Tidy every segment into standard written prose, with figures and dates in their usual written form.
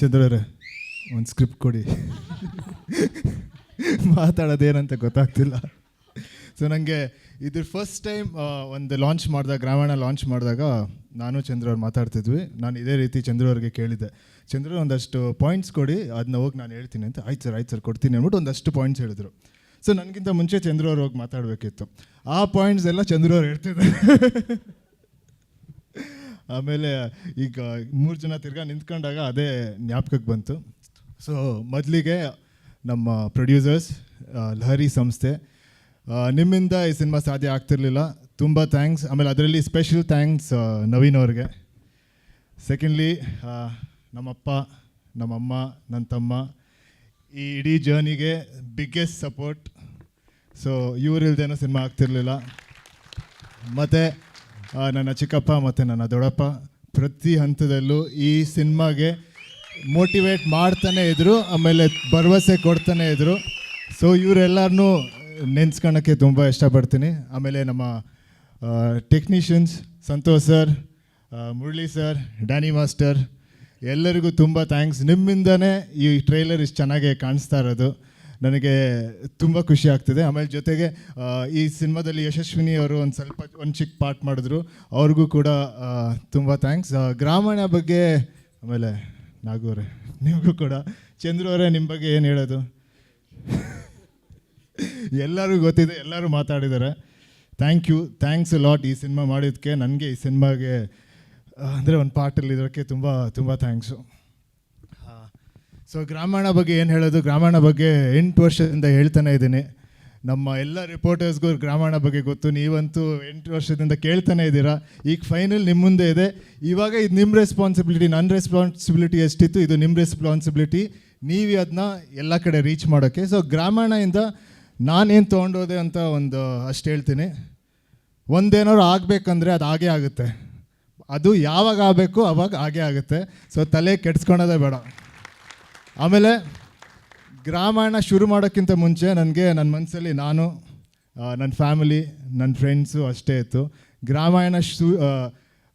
ಚಂದ್ರವ್ರೆ ಒಂದು ಸ್ಕ್ರಿಪ್ಟ್ ಕೊಡಿ, ಮಾತಾಡೋದೇನಂತ ಗೊತ್ತಾಗ್ತಿಲ್ಲ. ಸೊ ನನಗೆ ಇದು ಫಸ್ಟ್ ಟೈಮ್ ಒಂದು ಲಾಂಚ್ ಮಾಡಿದಾಗ, ಗ್ರಾಮೀಣ ಲಾಂಚ್ ಮಾಡಿದಾಗ ನಾನು ಚಂದ್ರವ್ರು ಮಾತಾಡ್ತಿದ್ವಿ. ನಾನು ಇದೇ ರೀತಿ ಚಂದ್ರವ್ರಿಗೆ ಕೇಳಿದ್ದೆ, ಚಂದ್ರ ಒಂದಷ್ಟು ಪಾಯಿಂಟ್ಸ್ ಕೊಡಿ, ಅದನ್ನ ಹೋಗಿ ನಾನು ಹೇಳ್ತೀನಿ ಅಂತ. ಆಯ್ತು ಸರ್ ಕೊಡ್ತೀನಿ ಅಂದ್ಬಿಟ್ಟು ಒಂದಷ್ಟು ಪಾಯಿಂಟ್ಸ್ ಹೇಳಿದ್ರು. ಸೊ ನನಗಿಂತ ಮುಂಚೆ ಚಂದ್ರವ್ರು ಹೋಗಿ ಮಾತಾಡಬೇಕಿತ್ತು. ಆ ಪಾಯಿಂಟ್ಸ್ ಎಲ್ಲ ಚಂದ್ರವ್ರು ಹೇಳ್ತಿದ್ದಾರೆ. ಆಮೇಲೆ ಈಗ 3 ಜನ ತಿರ್ಗಾ ನಿಂತ್ಕೊಂಡಾಗ ಅದೇ ಜ್ಞಾಪಕಕ್ಕೆ ಬಂತು. ಸೊ ಮೊದಲಿಗೆ ನಮ್ಮ ಪ್ರೊಡ್ಯೂಸರ್ಸ್, ಲಹರಿ ಸಂಸ್ಥೆ, ನಿಮ್ಮಿಂದ ಈ ಸಿನಿಮಾ ಸಾಧ್ಯ ಆಗ್ತಿರ್ಲಿಲ್ಲ, ತುಂಬ ಥ್ಯಾಂಕ್ಸ್. ಆಮೇಲೆ ಅದರಲ್ಲಿ ಸ್ಪೆಷಲ್ ಥ್ಯಾಂಕ್ಸ್ ನವೀನ್ ಅವ್ರಿಗೆ. ಸೆಕೆಂಡ್ಲಿ ನಮ್ಮಪ್ಪ, ನಮ್ಮಮ್ಮ, ನನ್ನ ತಮ್ಮ, ಈ ಇಡೀ ಜರ್ನಿಗೆ ಬಿಗ್ಗೆಸ್ಟ್ ಸಪೋರ್ಟ್. ಸೊ ಇವರಿಲ್ದೇನೋ ಸಿನಿಮಾ ಆಗ್ತಿರ್ಲಿಲ್ಲ. ಮತ್ತು ನನ್ನ ಚಿಕ್ಕಪ್ಪ ಮತ್ತು ನನ್ನ ದೊಡ್ಡಪ್ಪ ಪ್ರತಿ ಹಂತದಲ್ಲೂ ಈ ಸಿನಿಮಾಗೆ ಮೋಟಿವೇಟ್ ಮಾಡ್ತಾನೆ ಇದ್ದರು, ಆಮೇಲೆ ಭರವಸೆ ಕೊಡ್ತಾನೆ ಇದ್ದರು. ಸೊ ಇವರೆಲ್ಲರನ್ನೂ ನೆನೆಸ್ಕೊಳ್ಳೋಕ್ಕೆ ತುಂಬ ಇಷ್ಟಪಡ್ತೀನಿ. ಆಮೇಲೆ ನಮ್ಮ technicians Santosh sir, Murali sir, Danny master, ಎಲ್ಲರಿಗೂ ತುಂಬ ಥ್ಯಾಂಕ್ಸ್. ನಿಮ್ಮಿಂದನೇ ಈ ಟ್ರೈಲರ್ ಇಷ್ಟು ಚೆನ್ನಾಗಿ ಕಾಣಿಸ್ತಾ ಇರೋದು, ನನಗೆ ತುಂಬ ಖುಷಿ ಆಗ್ತಿದೆ. ಆಮೇಲೆ ಜೊತೆಗೆ ಈ ಸಿನಿಮಾದಲ್ಲಿ ಯಶಸ್ವಿನಿ ಅವರು ಒಂದು ಚಿಕ್ಕ ಪಾರ್ಟ್ ಮಾಡಿದ್ರು, ಅವ್ರಿಗೂ ಕೂಡ ತುಂಬ ಥ್ಯಾಂಕ್ಸ್. ಗ್ರಾಮೀಣ ಬಗ್ಗೆ, ಆಮೇಲೆ ನಾಗೂರೇ ನಿಮಗೂ ಕೂಡ. ಚಂದ್ರು ಅವರೇ, ನಿಮ್ಮ ಬಗ್ಗೆ ಏನು ಹೇಳೋದು? ಎಲ್ಲರಿಗೂ ಗೊತ್ತಿದೆ, ಎಲ್ಲರೂ ಮಾತಾಡಿದ್ದಾರೆ. ಥ್ಯಾಂಕ್ಸ್ ಲಾಟ್ ಈ ಸಿನಿಮಾ ಮಾಡಿದ್ದಕ್ಕೆ. ನನಗೆ ಈ ಸಿನಿಮಾಗೆ ಅಂದರೆ ಒಂದು ಪಾರ್ಟಲ್ಲಿ ಇರೋಕ್ಕೆ ತುಂಬ ತುಂಬ ಥ್ಯಾಂಕ್ಸು. ಸೊ ಗ್ರಾಮೀಣ ಬಗ್ಗೆ ಏನು ಹೇಳೋದು? ಗ್ರಾಮೀಣ ಬಗ್ಗೆ 8 ವರ್ಷದಿಂದ ಹೇಳ್ತಾನೆ ಇದ್ದೀನಿ. ನಮ್ಮ ಎಲ್ಲ ರಿಪೋರ್ಟರ್ಸ್ಗೂ ಗ್ರಾಮೀಣ ಬಗ್ಗೆ ಗೊತ್ತು, ನೀವಂತೂ 8 ವರ್ಷದಿಂದ ಕೇಳ್ತಾನೆ ಇದ್ದೀರಾ. ಈಗ ಫೈನಲ್ ನಿಮ್ಮ ಮುಂದೆ ಇದೆ. ಇವಾಗ ಇದು ನಿಮ್ಮ ರೆಸ್ಪಾನ್ಸಿಬಿಲಿಟಿ, ನನ್ನ ರೆಸ್ಪಾನ್ಸಿಬಿಲಿಟಿ ಎಷ್ಟಿತ್ತು, ಇದು ನಿಮ್ಮ ರೆಸ್ಪಾನ್ಸಿಬಿಲಿಟಿ. ನೀವು ಅದನ್ನ ಎಲ್ಲ ಕಡೆ ರೀಚ್ ಮಾಡೋಕ್ಕೆ. ಸೊ ಗ್ರಾಮೀಣದಿಂದ ನಾನೇನು ತೊಗೊಂಡೋದೆ ಅಂತ ಒಂದು ಅಷ್ಟು ಹೇಳ್ತೀನಿ. ಒಂದೇನಾದ್ರು ಆಗಬೇಕಂದ್ರೆ ಅದು ಆಗೇ ಆಗುತ್ತೆ, ಅದು ಯಾವಾಗ ಆಗಬೇಕು ಅವಾಗ ಆಗೇ ಆಗುತ್ತೆ. ಸೊ ತಲೆ ಕೆಡ್ಸ್ಕೊಳೋದೇ ಬೇಡ. ಆಮೇಲೆ ಗ್ರಾಮೀಣ ಶುರು ಮಾಡೋಕ್ಕಿಂತ ಮುಂಚೆ ನನಗೆ ನನ್ನ ಮನಸ್ಸಲ್ಲಿ ನಾನು, ನನ್ನ ಫ್ಯಾಮಿಲಿ, ನನ್ನ ಫ್ರೆಂಡ್ಸು ಅಷ್ಟೇ ಇತ್ತು. ಗ್ರಾಮೀಣ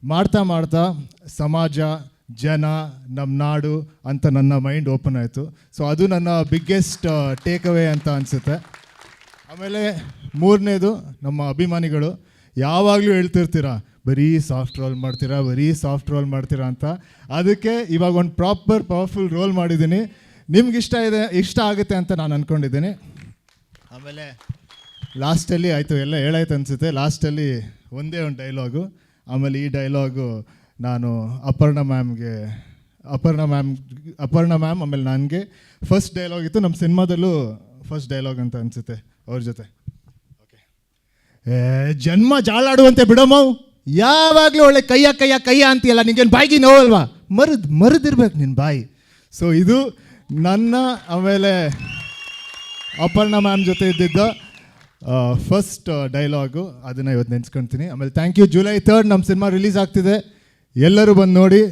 ಮಾಡ್ತಾ ಸಮಾಜ, ಜನ, ನಮ್ಮ ನಾಡು ಅಂತ ನನ್ನ ಮೈಂಡ್ ಓಪನ್ ಆಯಿತು. ಸೊ ಅದು ನನ್ನ ಬಿಗ್ಗೆಸ್ಟ್ ಟೇಕ್ ಅವೇ ಅಂತ ಅನಿಸುತ್ತೆ. ಆಮೇಲೆ 3ನೇದು, ನಮ್ಮ ಅಭಿಮಾನಿಗಳು ಯಾವಾಗಲೂ ಹೇಳ್ತಿರ್ತೀರ ಬರೀ ಸಾಫ್ಟ್ ರೋಲ್ ಮಾಡ್ತೀರಾ ಅಂತ. ಅದಕ್ಕೆ ಇವಾಗ ಒಂದು ಪವರ್ಫುಲ್ ರೋಲ್ ಮಾಡಿದ್ದೀನಿ. ನಿಮ್ಗೆ ಇಷ್ಟ ಆಗುತ್ತೆ ಅಂತ ನಾನು ಅಂದ್ಕೊಂಡಿದ್ದೀನಿ. ಆಮೇಲೆ ಲಾಸ್ಟಲ್ಲಿ ಆಯಿತು, ಎಲ್ಲ ಹೇಳಾಯ್ತು ಅನಿಸುತ್ತೆ. ಲಾಸ್ಟಲ್ಲಿ ಒಂದೇ ಒಂದು ಡೈಲಾಗು. ಆಮೇಲೆ ಈ ಡೈಲಾಗು ನಾನು ಅಪರ್ಣ ಮ್ಯಾಮ್ ಆಮೇಲೆ ನನಗೆ ಫಸ್ಟ್ ಡೈಲಾಗ್ ಇತ್ತು. ನಮ್ಮ ಸಿನಿಮಾದಲ್ಲೂ ಫಸ್ಟ್ ಡೈಲಾಗ್ ಅಂತ ಅನಿಸುತ್ತೆ ಅವ್ರ ಜೊತೆ. ಓಕೆ, ಜನ್ಮ ಜಾಲಾಡುವಂತೆ ಬಿಡಮ್ಮವು, ಯಾವಾಗಲೂ ಒಳ್ಳೆ ಕಯ್ಯ ಅಂತೀಯಲ್ಲ, ನಿಂಗೇನು ಬಾಯಿಗೆ ನೋವಲ್ವಾ? ಮರದಿರ್ಬೇಕು ನಿನ್ನ ಬಾಯಿ. ಸೊ ಇದು ನನ್ನ, ಆಮೇಲೆ ಅಪರ್ಣ ಮ್ಯಾಮ್ ಜೊತೆ ಇದ್ದಿದ್ದ ಫಸ್ಟ್ ಡೈಲಾಗು. ಅದನ್ನು ಇವತ್ತು ನೆನೆಸ್ಕೊಳ್ತೀನಿ. ಆಮೇಲೆ ಥ್ಯಾಂಕ್ ಯು. ಜುಲೈ 3 ನಮ್ಮ ಸಿನಿಮಾ ರಿಲೀಸ್ ಆಗ್ತಿದೆ, ಎಲ್ಲರೂ ಬಂದು ನೋಡಿ.